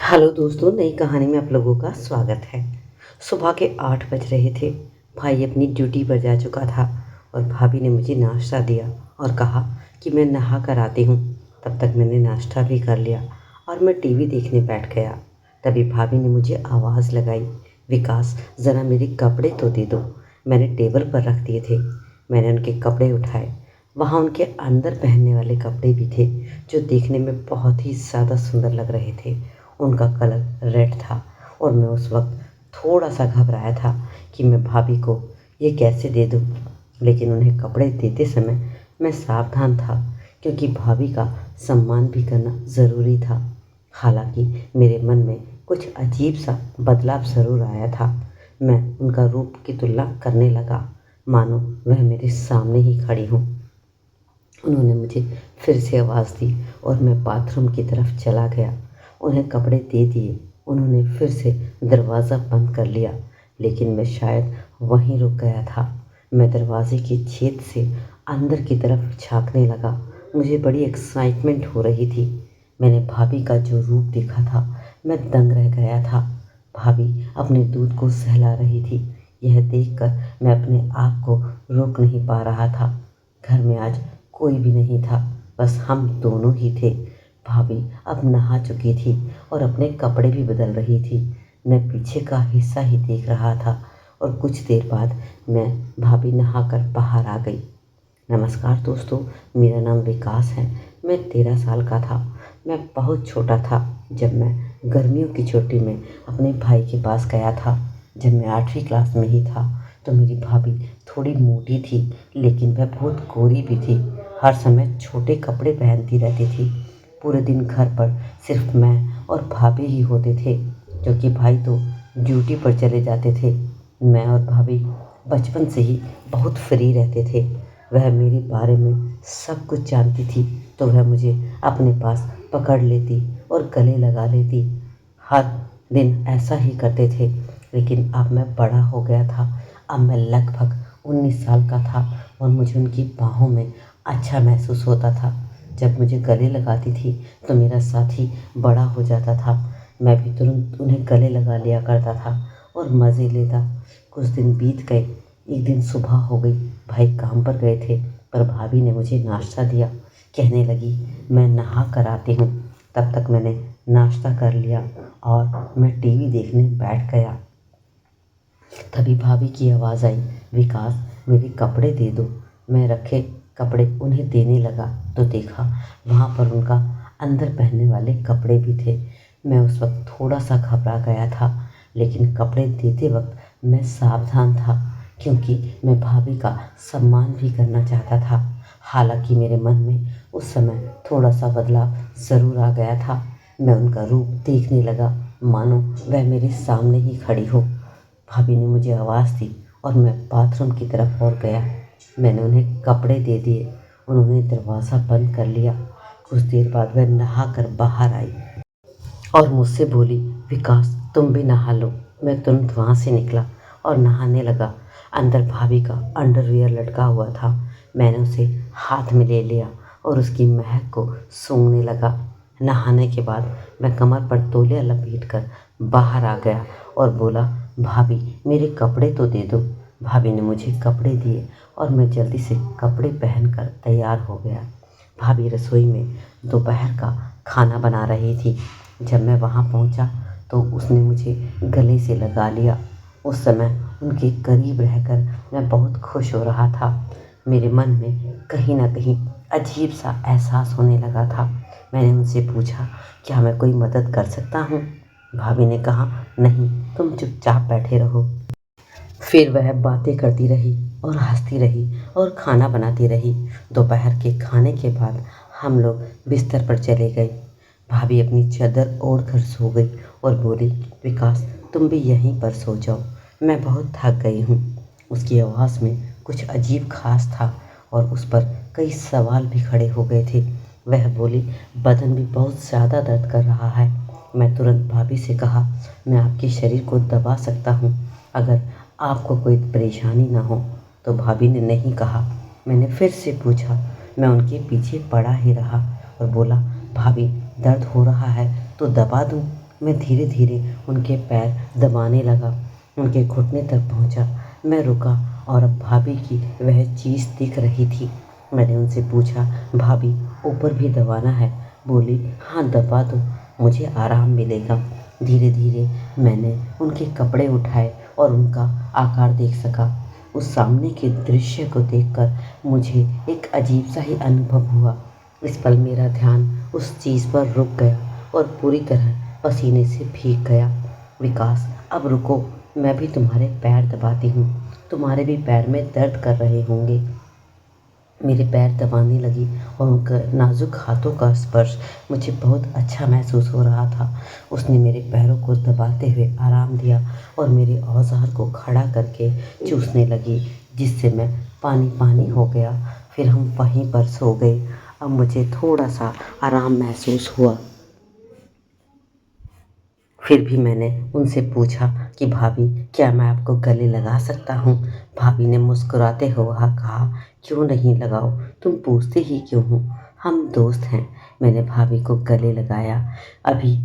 Hello दोस्तों, नई कहानी में आप लोगों का स्वागत है। सुबह के 8 बज रहे थे। भाई अपनी ड्यूटी पर जा चुका था और भाभी ने मुझे नाश्ता दिया और कहा कि मैं नहा कर आती हूँ। तब तक मैंने नाश्ता भी कर लिया और मैं टीवी देखने बैठ गया। तभी भाभी ने मुझे आवाज़ लगाई, विकास ज़रा मेरे कपड़े तो दे दो। मैंने टेबल पर रख दिए थे। मैंने उनके कपड़े उठाए। वहाँ उनके अंदर पहनने वाले कपड़े भी थे जो देखने में बहुत ही ज़्यादा सुंदर लग रहे थे। उनका कलर रेड था और मैं उस वक्त थोड़ा सा घबराया था कि मैं भाभी को ये कैसे दे दूँ। लेकिन उन्हें कपड़े देते समय मैं सावधान था क्योंकि भाभी का सम्मान भी करना ज़रूरी था। हालांकि मेरे मन में कुछ अजीब सा बदलाव ज़रूर आया था। मैं उनका रूप की तुलना करने लगा, मानो वह मेरे सामने ही खड़ी हूँ। उन्होंने मुझे फिर से आवाज़ दी और मैं बाथरूम की तरफ चला गया। उन्हें कपड़े दे दिए। उन्होंने फिर से दरवाज़ा बंद कर लिया, लेकिन मैं शायद वहीं रुक गया था। मैं दरवाजे के छेद से अंदर की तरफ झाँकने लगा। मुझे बड़ी एक्साइटमेंट हो रही थी। मैंने भाभी का जो रूप देखा था, मैं दंग रह गया था। भाभी अपने दूध को सहला रही थी। यह देखकर मैं अपने आप को रोक नहीं पा रहा था। घर में आज कोई भी नहीं था, बस हम दोनों ही थे। भाभी अब नहा चुकी थी और अपने कपड़े भी बदल रही थी। मैं पीछे का हिस्सा ही देख रहा था और कुछ देर बाद मैं भाभी नहाकर बाहर आ गई। नमस्कार दोस्तों, मेरा नाम विकास है। मैं 13 साल का था। मैं बहुत छोटा था जब मैं गर्मियों की छुट्टी में अपने भाई के पास गया था। जब मैं 8वीं क्लास में ही था तो मेरी भाभी थोड़ी मोटी थी, लेकिन वह बहुत गोरी भी थी। हर समय छोटे कपड़े पहनती रहती थी। पूरे दिन घर पर सिर्फ मैं और भाभी ही होते थे, क्योंकि भाई तो ड्यूटी पर चले जाते थे। मैं और भाभी बचपन से ही बहुत फ्री रहते थे। वह मेरे बारे में सब कुछ जानती थी, तो वह मुझे अपने पास पकड़ लेती और गले लगा लेती। हर दिन ऐसा ही करते थे। लेकिन अब मैं बड़ा हो गया था। अब मैं लगभग 19 साल का था और मुझे उनकी बाहों में अच्छा महसूस होता था। जब मुझे गले लगाती थी तो मेरा साथी बड़ा हो जाता था। मैं भी तुरंत उन्हें गले लगा लिया करता था और मज़े लेता। कुछ दिन बीत गए। एक दिन सुबह हो गई। भाई काम पर गए थे, पर भाभी ने मुझे नाश्ता दिया। कहने लगी, मैं नहा कर आती हूँ। तब तक मैंने नाश्ता कर लिया और मैं टीवी देखने बैठ गया। तभी भाभी की आवाज़ आई, विकास मेरे कपड़े दे दो। मैं रखे कपड़े उन्हें देने लगा तो देखा वहाँ पर उनका अंदर पहनने वाले कपड़े भी थे। मैं उस वक्त थोड़ा सा घबरा गया था, लेकिन कपड़े देते वक्त मैं सावधान था क्योंकि मैं भाभी का सम्मान भी करना चाहता था। हालांकि मेरे मन में उस समय थोड़ा सा बदलाव ज़रूर आ गया था। मैं उनका रूप देखने लगा, मानो वह मेरे सामने ही खड़ी हो। भाभी ने मुझे आवाज़ दी और मैं बाथरूम की तरफ और गया। मैंने उन्हें कपड़े दे दिए। उन्होंने दरवाज़ा बंद कर लिया। कुछ देर बाद वह नहा कर बाहर आई और मुझसे बोली, विकास तुम भी नहा लो। मैं तुरंत वहाँ से निकला और नहाने लगा। अंदर भाभी का अंडरवियर लटका हुआ था। मैंने उसे हाथ में ले लिया और उसकी महक को सूंघने लगा। नहाने के बाद मैं कमर पर तौलिया लपेट कर बाहर आ गया और बोला, भाभी मेरे कपड़े तो दे दो। भाभी ने मुझे कपड़े दिए और मैं जल्दी से कपड़े पहनकर तैयार हो गया। भाभी रसोई में दोपहर का खाना बना रही थी। जब मैं वहाँ पहुँचा तो उसने मुझे गले से लगा लिया। उस समय उनके करीब रहकर मैं बहुत खुश हो रहा था। मेरे मन में कहीं ना कहीं अजीब सा एहसास होने लगा था। मैंने उनसे पूछा, क्या मैं कोई मदद कर सकता हूँ? भाभी ने कहा, नहीं, तुम चुपचाप बैठे रहो। फिर वह बातें करती रही और हंसती रही और खाना बनाती रही। दोपहर के खाने के बाद हम लोग बिस्तर पर चले गए। भाभी अपनी चादर ओढ़ कर सो गई और बोली, विकास तुम भी यहीं पर सो जाओ, मैं बहुत थक गई हूँ। उसकी आवाज़ में कुछ अजीब खास था और उस पर कई सवाल भी खड़े हो गए थे। वह बोली, बदन भी बहुत ज़्यादा दर्द कर रहा है। मैं तुरंत भाभी से कहा, मैं आपके शरीर को दबा सकता हूँ अगर आपको कोई परेशानी ना हो। तो भाभी ने नहीं कहा। मैंने फिर से पूछा। मैं उनके पीछे पड़ा ही रहा और बोला, भाभी दर्द हो रहा है तो दबा दूँ? मैं धीरे धीरे उनके पैर दबाने लगा, उनके घुटने तक पहुंचा। मैं रुका और अब भाभी की वह चीज़ दिख रही थी। मैंने उनसे पूछा, भाभी ऊपर भी दबाना है? बोली, हाँ दबा दो, मुझे आराम मिलेगा। धीरे धीरे मैंने उनके कपड़े उठाए और उनका आकार देख सका। उस सामने के दृश्य को देखकर मुझे एक अजीब सा ही अनुभव हुआ। इस पल मेरा ध्यान उस चीज़ पर रुक गया और पूरी तरह पसीने से भीग गया। विकास, अब रुको, मैं भी तुम्हारे पैर दबाती हूँ, तुम्हारे भी पैर में दर्द कर रहे होंगे। मेरे पैर दबाने लगी और उनका नाजुक हाथों का स्पर्श मुझे बहुत अच्छा महसूस हो रहा था। उसने मेरे पैरों को दबाते हुए आराम दिया और मेरे औजार को खड़ा करके चूसने लगी, जिससे मैं पानी पानी हो गया। फिर हम वहीं पर सो गए। अब मुझे थोड़ा सा आराम महसूस हुआ। फिर भी मैंने उनसे पूछा कि भाभी, क्या मैं आपको गले लगा सकता हूँ? भाभी ने मुस्कुराते हुए कहा, क्यों नहीं लगाओ, तुम पूछते ही क्यों हो, हम दोस्त हैं। मैंने भाभी को गले लगाया। अभी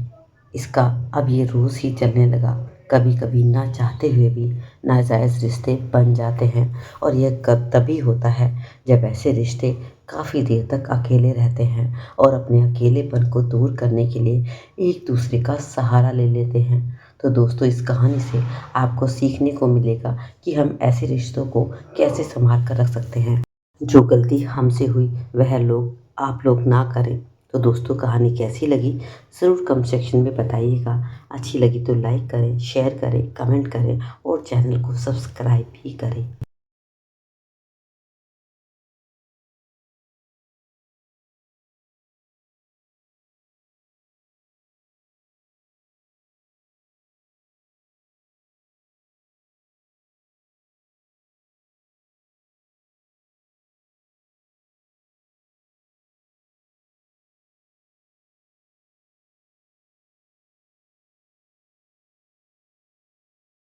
इसका अब ये रोज़ ही चलने लगा। कभी कभी ना चाहते हुए भी नाजायज़ रिश्ते बन जाते हैं और यह कब तभी होता है जब ऐसे रिश्ते काफ़ी देर तक अकेले रहते हैं और अपने अकेलेपन को दूर करने के लिए एक दूसरे का सहारा ले लेते हैं। तो दोस्तों, इस कहानी से आपको सीखने को मिलेगा कि हम ऐसे रिश्तों को कैसे संभाल कर रख सकते हैं। जो गलती हमसे हुई वह आप लोग ना करें। तो दोस्तों, कहानी कैसी लगी ज़रूर कमेंट सेक्शन में बताइएगा। अच्छी लगी तो लाइक करें, शेयर करें, कमेंट करें और चैनल को सब्सक्राइब भी करें।